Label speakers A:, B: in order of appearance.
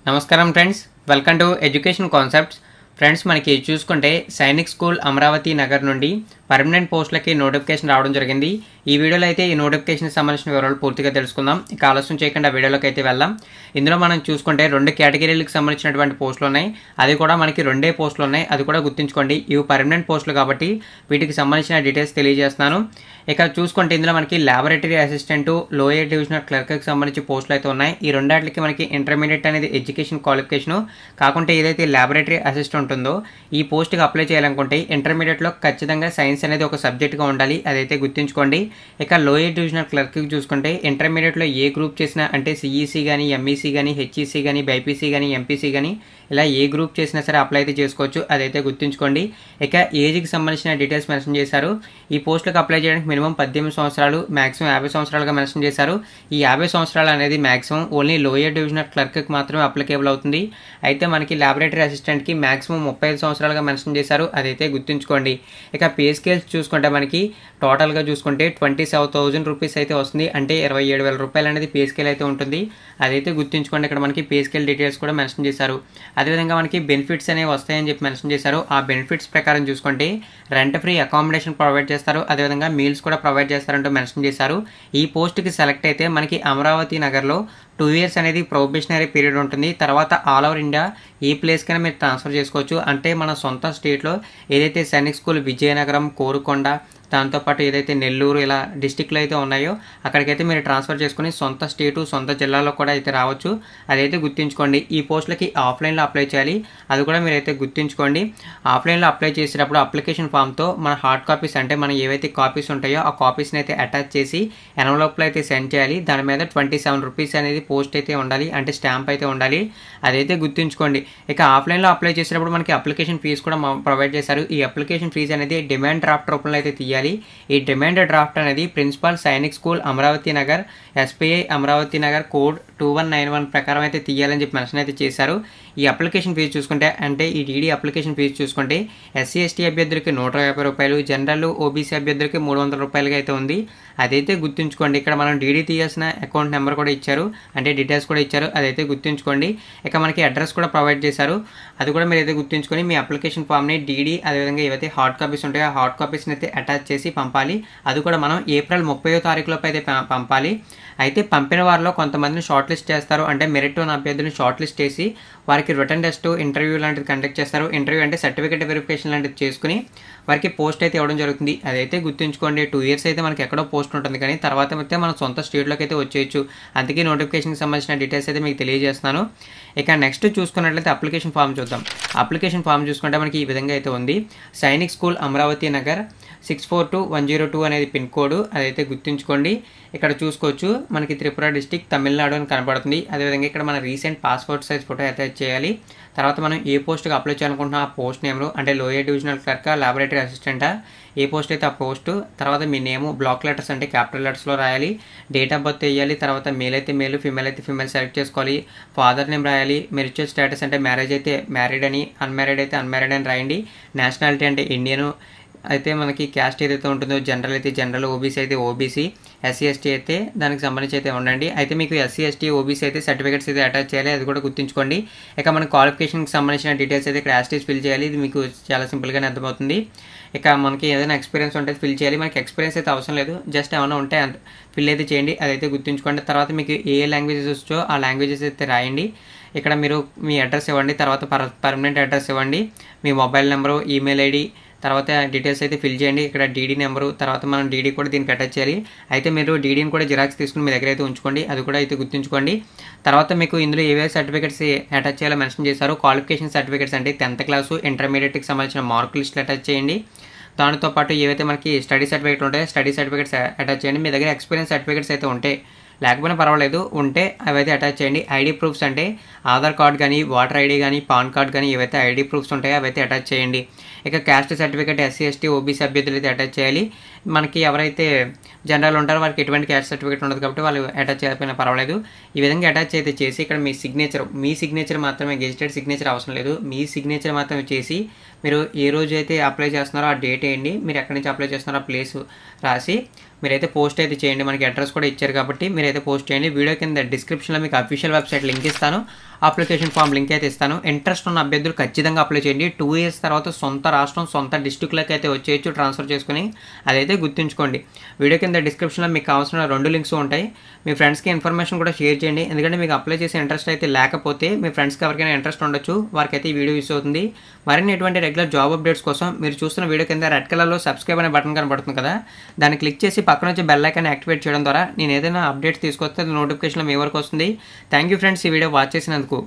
A: నమస్కారం friends, welcome to education concepts. Friends, మనకి చూసుకుంటే సైనిక్ స్కూల్ అమరావతి నగర్ నుండి పర్మనెంట్ పోస్టులకి నోటిఫికేషన్ రావడం జరిగింది. ఈ వీడియోలో అయితే ఈ నోటిఫికేషన్కి సంబంధించిన వివరాలు పూర్తిగా తెలుసుకుందాం. ఇక ఆలస్యం చేయకుండా వీడియోలోకి అయితే వెళ్దాం. ఇందులో మనం చూసుకుంటే 2 కేటగిరీలకు సంబంధించినటువంటి పోస్టులు ఉన్నాయి. అది కూడా మనకి 2 పోస్టులు ఉన్నాయి. అది కూడా గుర్తుంచుకోండి, ఇవి పర్మనెంట్ పోస్టులు కాబట్టి వీటికి సంబంధించిన డీటెయిల్స్ తెలియజేస్తున్నాను. ఇక చూసుకుంటే ఇందులో మనకి ల్యాబొరేటరీ అసిస్టెంట్, లోయర్ డివిజనల్ క్లర్క్కి సంబంధించి పోస్టులు అయితే ఉన్నాయి. ఈ రెండాటికి మనకి ఇంటర్మీడియట్ అనేది ఎడ్యుకేషన్ క్వాలిఫికేషన్ కాకుంటే ఏదైతే ల్యాబొరేటరీ అసిస్టెంట్ ఉంటుందో ఈ పోస్ట్కి అప్లై చేయాలనుకుంటే ఇంటర్మీడియట్లో ఖచ్చితంగా సైన్స్ అనేది ఒక సబ్జెక్ట్గా ఉండాలి. అదైతే గుర్తుంచుకోండి. ఇక లోయర్ డివిజనల్ క్లర్క్కి చూసుకుంటే ఇంటర్మీడియట్లో ఏ గ్రూప్ చేసినా అంటే సిఈసి కానీ, ఎంఈసి కానీ, హెచ్ఈసి కానీ, బైపీసీ కానీ, ఎంపీసీ కానీ ఇలా ఏ గ్రూప్ చేసినా సరే అప్లై అయితే చేసుకోవచ్చు. అదైతే గుర్తుంచుకోండి. ఇక ఏజ్కి సంబంధించిన డీటెయిల్స్ మెన్షన్ చేశారు. ఈ పోస్టులకు అప్లై చేయడానికి మినిమం 18 సంవత్సరాలు, మ్యాక్సిమం 50 సంవత్సరాలుగా మెన్షన్ చేశారు. ఈ 50 సంవత్సరాలు అనేది మ్యాక్సిమం ఓన్లీ లోయర్ డివిజనల్ క్లర్క్కి మాత్రమే అప్లికేబుల్ అవుతుంది. అయితే మనకి ల్యాబొరేటరీ అసిస్టెంట్కి మ్యాక్సిమం 35 సంవత్సరాలుగా మెన్షన్ చేశారు. అదైతే గుర్తుంచుకోండి. ఇక పే స్కేల్స్ చూసుకుంటే మనకి టోటల్గా చూసుకుంటే 27,000 రూపీస్ అయితే వస్తుంది. అంటే 27,000 రూపాయలు అనేది పే స్కేల్ అయితే ఉంటుంది. అదైతే గుర్తుంచుకోండి. ఇక్కడ మనకి పే స్కేల్ డీటెయిల్స్ కూడా మెన్షన్ చేశారు. అదేవిధంగా మనకి బెనిఫిట్స్ అనేవి వస్తాయని చెప్పి మెన్షన్ చేశారు. ఆ బెనిఫిట్స్ ప్రకారం చూసుకుంటే రెంట్ ఫ్రీ అకామిడేషన్ ప్రొవైడ్ చేస్తారు. అదేవిధంగా మీల్స్ కూడా ప్రొవైడ్ చేస్తారంటూ మెన్షన్ చేశారు. ఈ పోస్ట్కి సెలెక్ట్ అయితే మనకి అమరావతి నగర్లో 2 years అనేది ప్రొబేషనరీ పీరియడ్ ఉంటుంది. తర్వాత ఆల్ ఓవర్ ఇండియా ఏ ప్లేస్కైనా మీరు ట్రాన్స్ఫర్ చేసుకోవచ్చు. అంటే మన సొంత స్టేట్లో ఏదైతే సైనిక్ స్కూల్ విజయనగరం, కోరుకొండ, దాంతోపాటు ఏదైతే నెల్లూరు ఇలా డిస్టిక్లు అయితే ఉన్నాయో అక్కడికైతే మీరు ట్రాన్స్ఫర్ చేసుకుని సొంత స్టేటు, సొంత జిల్లాలో కూడా అయితే రావచ్చు. అదైతే గుర్తుంచుకోండి. ఈ పోస్టులకి ఆఫ్లైన్లో అప్లై చేయాలి. అది కూడా మీరైతే గుర్తుంచుకోండి. ఆఫ్లైన్లో అప్లై చేసేటప్పుడు అప్లికేషన్ ఫామ్తో మన హార్డ్ కాపీస్ అంటే మన ఏవైతే కాపీస్ ఉంటాయో ఆ కాపీస్ని అయితే అటాచ్ చేసి ఎన్వలప్లో అయితే సెండ్ చేయాలి. దాని మీద 27 రూపీస్ అనేది పోస్ట్ అయితే ఉండాలి, అంటే స్టాంప్ అయితే ఉండాలి. అదైతే గుర్తుంచుకోండి. ఇక ఆఫ్లైన్లో అప్లై చేసేటప్పుడు మనకి అప్లికేషన్ ఫీజు కూడా ప్రొవైడ్ చేశారు. ఈ అప్లికేషన్ ఫీజు అనేది డిమాండ్ డ్రాఫ్ట్ రూపంలో అయితే తీయాలి. ఈ డిమాండ్ డ్రాఫ్ట్ అనేది principal Sainik school Amaravathi Nagar, SBI Amaravathi Nagar code 2191 ప్రకారం అయితే తీయాలని చెప్పి మెన్షన్ అయితే చేశారు. ఈ అప్లికేషన్ ఫీజు చూసుకుంటే అంటే ఈ డీడీ అప్లికేషన్ ఫీజు చూసుకుంటే ఎస్సీ ఎస్టీ అభ్యర్థులకి 150 రూపాయలు, జనరల్ ఓబీసీ అభ్యర్థులకి 300 రూపాయలుగా అయితే ఉంది. అదైతే గుర్తుంచుకోండి. ఇక్కడ మనం డీడీ తీయాల్సిన అకౌంట్ నెంబర్ కూడా ఇచ్చారు, అంటే డీటెయిల్స్ కూడా ఇచ్చారు. అదైతే గుర్తుంచుకోండి. ఇక మనకి అడ్రస్ కూడా ప్రొవైడ్ చేశారు. అది కూడా మీరు అయితే గుర్తుంచుకొని మీ అప్లికేషన్ ఫామ్ని డీడీ అదేవిధంగా ఏవైతే హార్డ్ కాపీస్ ఉంటాయో ఆ హార్డ్ కాపీస్ని అయితే అటాచ్ చేసి పంపాలి. అది కూడా మనం ఏప్రిల్ 30వ తారీఖులోపు అయితే పంపాలి. అయితే పంపిన వారిలో కొంతమందిని షార్ట్ లిస్ట్ చేస్తారు. అంటే మెరిట్ ఉన్న అభ్యర్థులను షార్ట్ లిస్ట్ చేసి వారికి రిటర్న్ టెస్ట్, ఇంటర్వ్యూ లాంటిది కండక్ట్ చేస్తారు. ఇంటర్వ్యూ అంటే సర్టిఫికేట్ వెరిఫికేషన్ లాంటిది చేసుకుని వారికి పోస్ట్ అయితే ఇవ్వడం జరుగుతుంది. అదైతే గుర్తుంచుకోండి. 2 years అయితే మనకి ఎక్కడో పోస్ట్ ఉంటుంది, కానీ తర్వాత అయితే మన సొంత స్టేట్లోకి అయితే వచ్చేయచ్చు. అందుకే నోటిఫికేషన్కి సంబంధించిన డీటెయిల్స్ అయితే మీకు తెలియజేస్తున్నాను. ఇక నెక్స్ట్ చూసుకున్నట్లయితే అప్లికేషన్ ఫామ్ చూద్దాం. అప్లికేషన్ ఫామ్ చూసుకుంటే మనకి ఈ విధంగా అయితే ఉంది. సైనిక్ స్కూల్ అమరావతి నగర్ 642102 అనేది పిన్ కోడ్. అదైతే గుర్తుంచుకోండి. ఇక్కడ చూసుకోవచ్చు మనకి త్రిపుర డిస్టిక్, తమిళనాడు అని కనపడుతుంది. అదేవిధంగా ఇక్కడ మన recent passport size photo attach చేయాలి. తర్వాత మనం ఏ పోస్ట్కి అప్లై చేయాలనుకుంటున్నాం ఆ పోస్ట్ నేమ్, అంటే లోయర్ డివిజనల్ క్లర్కా, ల్యాబొరేటరీ అసిస్టెంటా, ఏ పోస్ట్ అయితే ఆ పోస్ట్. తర్వాత మీ నేము బ్లాక్ లెటర్స్ అంటే క్యాపిటల్ లెటర్స్లో రాయాలి. డేట్ ఆఫ్ బర్త్ వేయాలి. తర్వాత మేల్ అయితే మేల్, ఫీమేల్ అయితే ఫీమేల్ సెలెక్ట్ చేసుకోవాలి. ఫాదర్ నేమ్ రాయాలి. మెరిచువల్ స్టేటస్ అంటే మ్యారేజ్ అయితే మ్యారీడ్ అని, అన్మ్యారీడ్ అయితే అన్మ్యారీడ్ అని రాయండి. నేషనాలిటీ అంటే ఇండియన్. అయితే మనకి క్యాస్ట్ ఏదైతే ఉంటుందో జనరల్ అయితే జనరల్, ఓబీసీ అయితే ఓబీసీ, ఎస్సీ ఎస్టీ అయితే దానికి సంబంధించి అయితే ఉండండి. అయితే మీకు ఎస్సీ ఎస్టీ ఓబీసీ అయితే సర్టిఫికేట్స్ అయితే అటాచ్ చేయాలి. అది కూడా గుర్తుంచుకోండి. ఇక మన క్వాలిఫికేషన్కి సంబంధించిన డీటెయిల్స్ అయితే ఇక్కడ యాస్టీస్ ఫిల్ చేయాలి. ఇది మీకు చాలా సింపుల్గానే అర్థమవుతుంది. ఇక మనకి ఏదైనా ఎక్స్పీరియన్స్ ఉంటే ఫిల్ చేయాలి. మనకి ఎక్స్పీరియన్స్ అయితే అవసరం లేదు, జస్ట్ ఏమైనా ఉంటే ఫిల్ అయితే చేయండి. అదైతే గుర్తుంచుకోండి. తర్వాత మీకు ఏ లాంగ్వేజెస్ వచ్చో ఆ లాంగ్వేజెస్ అయితే రాయండి. ఇక్కడ మీరు మీ అడ్రస్ ఇవ్వండి. తర్వాత పర్మనెంట్ అడ్రస్ ఇవ్వండి. మీ మొబైల్ నెంబరు, ఈమెయిల్ ఐడి, తర్వాత డీటెయిల్స్ అయితే ఫిల్ చేయండి. ఇక్కడ డీడీ నెంబరు, తర్వాత మనం డీడీ కూడా దీనికి అటాచ్ చేయాలి. అయితే మీరు డీడీని కూడా జిరాక్స్ తీసుకుని మీ దగ్గర అయితే ఉంచుకోండి. అది కూడా అయితే గుర్తుంచుకోండి. తర్వాత మీకు ఇందులో ఏవే సర్టిఫికేట్స్ అటాచ్ చేయాలో మెన్షన్ చేశారు. క్వాలిఫికేషన్ సర్టిఫికేట్స్ అంటే 10th క్లాసు, ఇంటర్మీడియట్కి సంబంధించిన మార్క్ లిస్టులు అటాచ్ చేయండి. దానితో పాటు ఏవైతే మనకి స్టడీ సర్టిఫికేట్ ఉంటాయో స్టడీ సర్టిఫికేట్స్ అటాచ్ చేయండి. మీ దగ్గర ఎక్స్పీరియన్స్ సర్టిఫికేట్స్ అయితే ఉంటే, లేకపోయినా పర్వాలేదు, ఉంటే అవైతే అటాచ్ చేయండి. ఐడి ప్రూఫ్స్ అంటే ఆధార్ కార్డ్ కానీ, వాటర్ ఐడి కానీ, పాన్ కార్డ్ కానీ ఏవైతే ఐడి ప్రూఫ్స్ ఉంటాయో అవైతే అటాచ్ చేయండి. ఇక caste certificate SC ST OBC అభ్యర్థులు అయితే అటాచ్ చేయాలి. మనకి ఎవరైతే జనరల్ ఉంటారో వారికి ఎటువంటి క్యాస్ట్ సర్టిఫికేట్ ఉండదు కాబట్టి వాళ్ళు అటాచ్ చేయకపోయినా పర్వాలేదు. ఈ విధంగా అటాచ్ అయితే చేసి ఇక్కడ మీ సిగ్నేచర్ మాత్రమే, గెజిటెడ్ సిగ్నేచర్ అవసరం లేదు, మీ సిగ్నేచర్ మాత్రమే చేసి మీరు ఏ రోజు అయితే అప్లై చేస్తున్నారో ఆ డేట్ వేయండి, మీరు ఎక్కడి నుంచి అప్లై చేస్తున్నారో ఆ ప్లేస్ రాసి మీరైతే పోస్ట్ అయితే చేయండి. మనకి అడ్రస్ కూడా ఇచ్చారు కాబట్టి మీరైతే పోస్ట్ చేయండి. వీడియో కింద డిస్క్రిప్షన్లో మీకు అఫీషియల్ వెబ్సైట్ లింక్ ఇస్తాను, అప్లికేషన్ ఫామ్ లింక్ అయితే ఇస్తాను. ఇంట్రెస్ట్ ఉన్న అభ్యర్థులు ఖచ్చితంగా అప్లై చేయండి. 2 years తర్వాత సొంత రాష్ట్రం, సొంత డిస్టిక్లోకి అయితే వచ్చేయచ్చు ట్రాన్స్ఫర్ చేసుకుని, అదైతే గుర్తుంచుకోండి. వీడియో కింద డిస్క్రిప్షన్లో మీకు కావాల్సిన 2 లింక్స్ ఉంటాయి. మీ ఫ్రెండ్స్కి ఇన్ఫర్మేషన్ కూడా షేర్ చేయండి, ఎందుకంటే మీకు అప్లై చేసే ఇంట్రెస్ట్ అయితే లేకపోతే మీ ఫ్రెండ్స్కి ఎవరికైనా ఇంట్రెస్ట్ ఉండొచ్చు, వారికైతే ఈ వీడియో యూస్ అవుతుంది. మరిన్ని ఎటువంటి రెగ్యులర్ జాబ్ అప్డేట్స్ కోసం మీరు చూస్తున్న వీడియో కింద రెడ్ కలర్లో సబ్స్క్రైబ్ అనే బటన్ కనబడుతుంది కదా, దాన్ని క్లిక్ చేసి పక్కన వచ్చి బెల్ ఐకాన్ యాక్టివేట్ చేయడం ద్వారా నేను ఏదైనా అప్డేట్స్ తీసుకొస్తే నోటిఫికేషన్లో మీ వరకు వస్తుంది. థ్యాంక్ యూ ఫ్రెండ్స్, ఈ వీడియో వాచ్ చేసినందుకు.